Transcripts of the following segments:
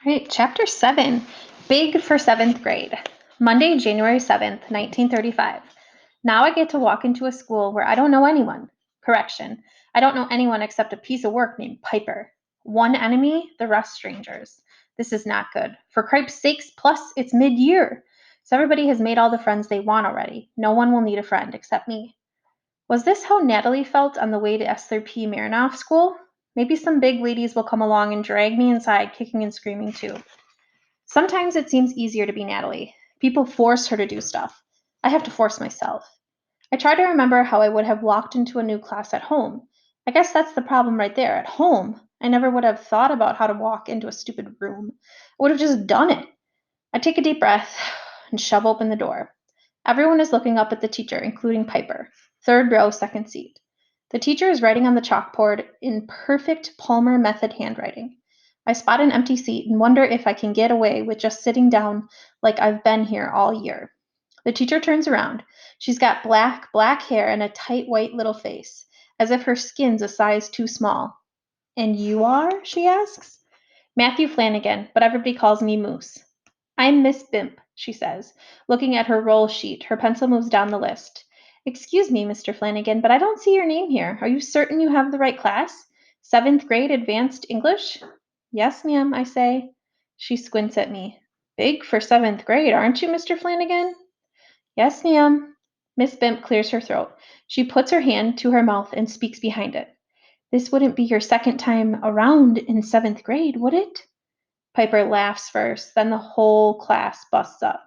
Right, chapter 7, Big for 7th grade. Monday, January 7th, 1935. Now I get to walk into a school where I don't know anyone. Correction, I don't know anyone except a piece of work named Piper. One enemy, the rest strangers. This is not good. For cripe's sakes, plus it's mid-year. So everybody has made all the friends they want already. No one will need a friend except me. Was this how Natalie felt on the way to Esther P. Marinoff School? Maybe some big ladies will come along and drag me inside, kicking and screaming too. Sometimes it seems easier to be Natalie. People force her to do stuff. I have to force myself. I try to remember how I would have walked into a new class at home. I guess that's the problem right there. At home, I never would have thought about how to walk into a stupid room. I would have just done it. I take a deep breath and shove open the door. Everyone is looking up at the teacher, including Piper. Third row, second seat. The teacher is writing on the chalkboard in perfect Palmer method handwriting. I spot an empty seat and wonder if I can get away with just sitting down like I've been here all year. The teacher turns around. She's got black hair and a tight white little face, as if her skin's a size too small. And you are? She asks. Matthew Flanagan, but everybody calls me Moose. I'm Miss Bimp, she says. Looking at her roll sheet, her pencil moves down the list. Excuse me, Mr. Flanagan, but I don't see your name here. Are you certain you have the right class? 7th grade advanced English? Yes, ma'am, I say. She squints at me. Big for 7th grade, aren't you, Mr. Flanagan? Yes, ma'am. Miss Bimp clears her throat. She puts her hand to her mouth and speaks behind it. This wouldn't be your second time around in 7th grade, would it? Piper laughs first, then the whole class busts up.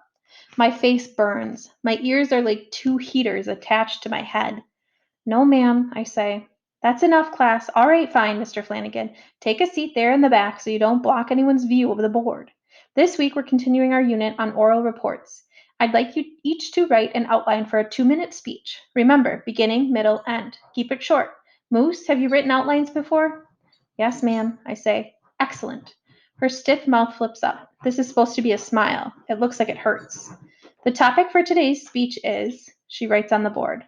My face burns. My ears are like two heaters attached to my head. No, ma'am, I say. That's enough, class. All right, fine, Mr. Flanagan. Take a seat there in the back so you don't block anyone's view of the board. This week we're continuing our unit on oral reports. I'd like you each to write an outline for a 2-minute speech. Remember, beginning, middle, end. Keep it short. Moose, have you written outlines before? Yes, ma'am, I say. Excellent. Her stiff mouth flips up. This is supposed to be a smile. It looks like it hurts. The topic for today's speech is, she writes on the board,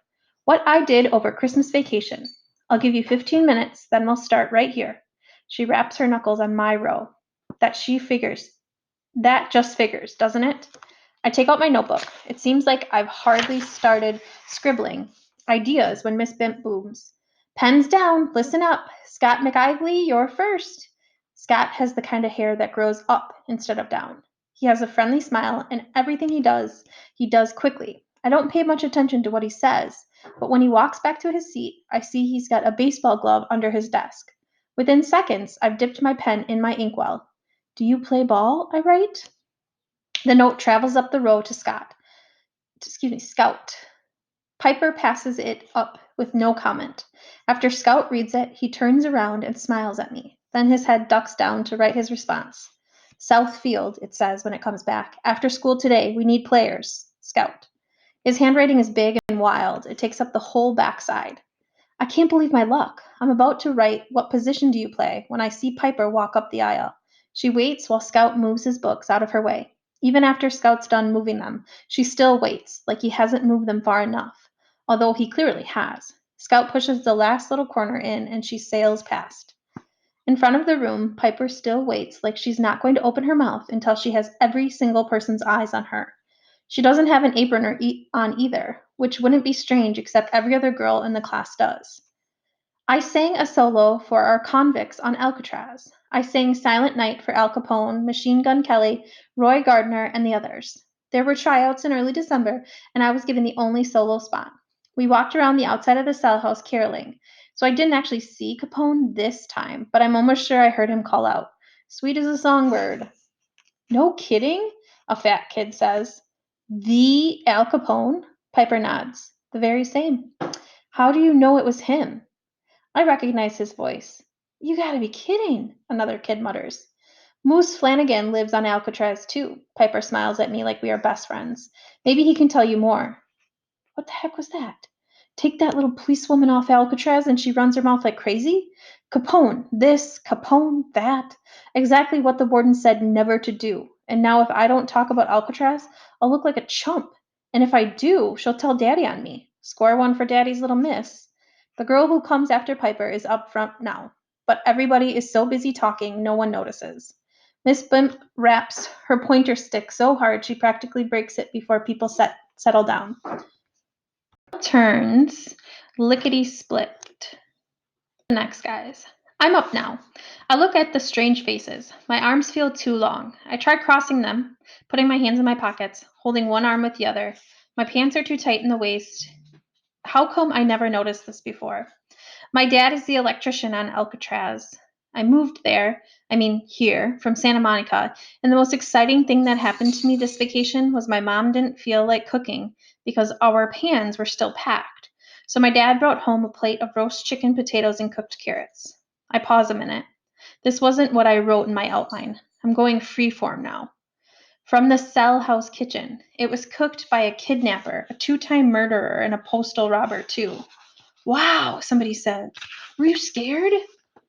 what I did over Christmas vacation. I'll give you 15 minutes, then we'll start right here. She raps her knuckles on my row. That just figures, doesn't it? I take out my notebook. It seems like I've hardly started scribbling ideas when Miss Bimp booms. Pens down, listen up. Scott McIvely, you're first. Scott has the kind of hair that grows up instead of down. He has a friendly smile, and everything he does quickly. I don't pay much attention to what he says, but when he walks back to his seat, I see he's got a baseball glove under his desk. Within seconds, I've dipped my pen in my inkwell. Do you play ball? I write. The note travels up the row to Scout. Piper passes it up with no comment. After Scout reads it, he turns around and smiles at me. Then his head ducks down to write his response. South Field, it says when it comes back. After school today, we need players. Scout. His handwriting is big and wild. It takes up the whole backside. I can't believe my luck. I'm about to write, what position do you play, when I see Piper walk up the aisle. She waits while Scout moves his books out of her way. Even after Scout's done moving them, she still waits, like he hasn't moved them far enough, although he clearly has. Scout pushes the last little corner in, and she sails past. In front of the room, Piper still waits, like she's not going to open her mouth until she has every single person's eyes on her. She doesn't have an apron on either, which wouldn't be strange except every other girl in the class does. I sang a solo for our convicts on Alcatraz. I sang Silent Night for Al Capone, Machine Gun Kelly, Roy Gardner, and the others. There were tryouts in early December, and I was given the only solo spot. We walked around the outside of the cell house caroling, so I didn't actually see Capone this time, but I'm almost sure I heard him call out, "Sweet as a songbird." No kidding? A fat kid says. The Al Capone? Piper nods. The very same. How do you know it was him? I recognize his voice. You gotta be kidding, another kid mutters. Moose Flanagan lives on Alcatraz too. Piper smiles at me like we are best friends. Maybe he can tell you more. What the heck was that? Take that little policewoman off Alcatraz and she runs her mouth like crazy? Capone this, Capone that. Exactly what the warden said never to do. And now if I don't talk about Alcatraz, I'll look like a chump. And if I do, she'll tell Daddy on me. Score one for Daddy's little miss. The girl who comes after Piper is up front now, but everybody is so busy talking, no one notices. Miss Blimp raps her pointer stick so hard she practically breaks it before people settle down. Turns lickety split. The next, guys. I'm up now. I look at the strange faces. My arms feel too long. I try crossing them, putting my hands in my pockets, holding one arm with the other. My pants are too tight in the waist. How come I never noticed this before? My dad is the electrician on Alcatraz. I moved there, here, from Santa Monica, and the most exciting thing that happened to me this vacation was my mom didn't feel like cooking because our pans were still packed. So my dad brought home a plate of roast chicken, potatoes, and cooked carrots. I pause a minute. This wasn't what I wrote in my outline. I'm going freeform now. From the Cell House kitchen. It was cooked by a kidnapper, a two-time murderer, and a postal robber, too. Wow, somebody said. Were you scared?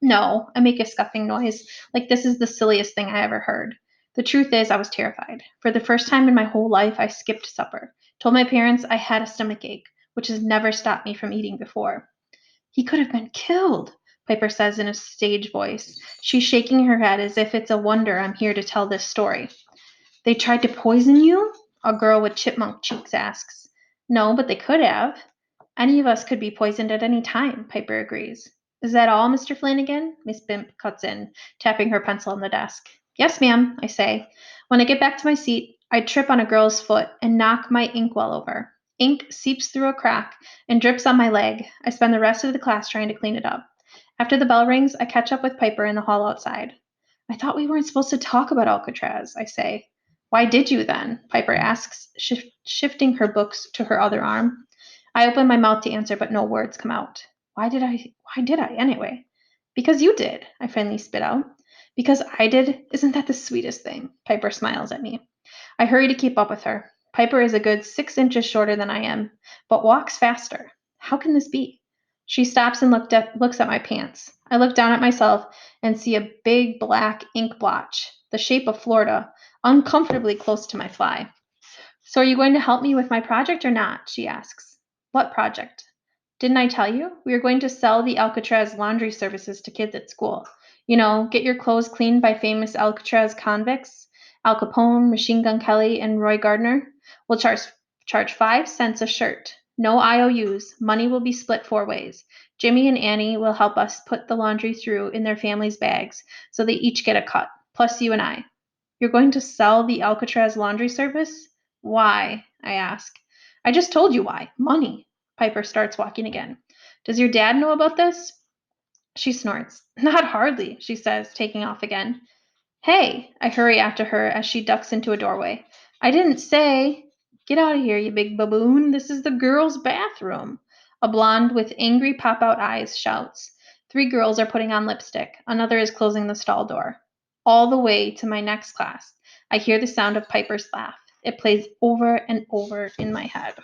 No, I make a scuffing noise, like this is the silliest thing I ever heard. The truth is, I was terrified. For the first time in my whole life, I skipped supper. Told my parents I had a stomach ache, which has never stopped me from eating before. He could have been killed, Piper says in a stage voice. She's shaking her head as if it's a wonder I'm here to tell this story. They tried to poison you? A girl with chipmunk cheeks asks. No, but they could have. Any of us could be poisoned at any time, Piper agrees. Is that all, Mr. Flanagan? Miss Bimp cuts in, tapping her pencil on the desk. Yes, ma'am, I say. When I get back to my seat, I trip on a girl's foot and knock my inkwell over. Ink seeps through a crack and drips on my leg. I spend the rest of the class trying to clean it up. After the bell rings, I catch up with Piper in the hall outside. I thought we weren't supposed to talk about Alcatraz, I say. Why did you then? Piper asks, shifting her books to her other arm. I open my mouth to answer, but no words come out. Why did I anyway? Because you did, I finally spit out. Because I did? Isn't that the sweetest thing? Piper smiles at me. I hurry to keep up with her. Piper is a good 6 inches shorter than I am, but walks faster. How can this be? She stops and looks at my pants. I look down at myself and see a big black ink blotch, the shape of Florida, uncomfortably close to my fly. So are you going to help me with my project or not? She asks. What project? Didn't I tell you? We are going to sell the Alcatraz laundry services to kids at school. You know, get your clothes cleaned by famous Alcatraz convicts, Al Capone, Machine Gun Kelly, and Roy Gardner. We'll charge 5 cents a shirt. No IOUs. Money will be split 4 ways. Jimmy and Annie will help us put the laundry through in their families' bags, so they each get a cut, plus you and I. You're going to sell the Alcatraz laundry service? Why? I ask. I just told you why. Money. Piper starts walking again. Does your dad know about this? She snorts. Not hardly, she says, taking off again. Hey, I hurry after her as she ducks into a doorway. I didn't say. Get out of here, you big baboon. This is the girls' bathroom. A blonde with angry pop out eyes shouts. 3 girls are putting on lipstick. Another is closing the stall door. All the way to my next class, I hear the sound of Piper's laugh. It plays over and over in my head.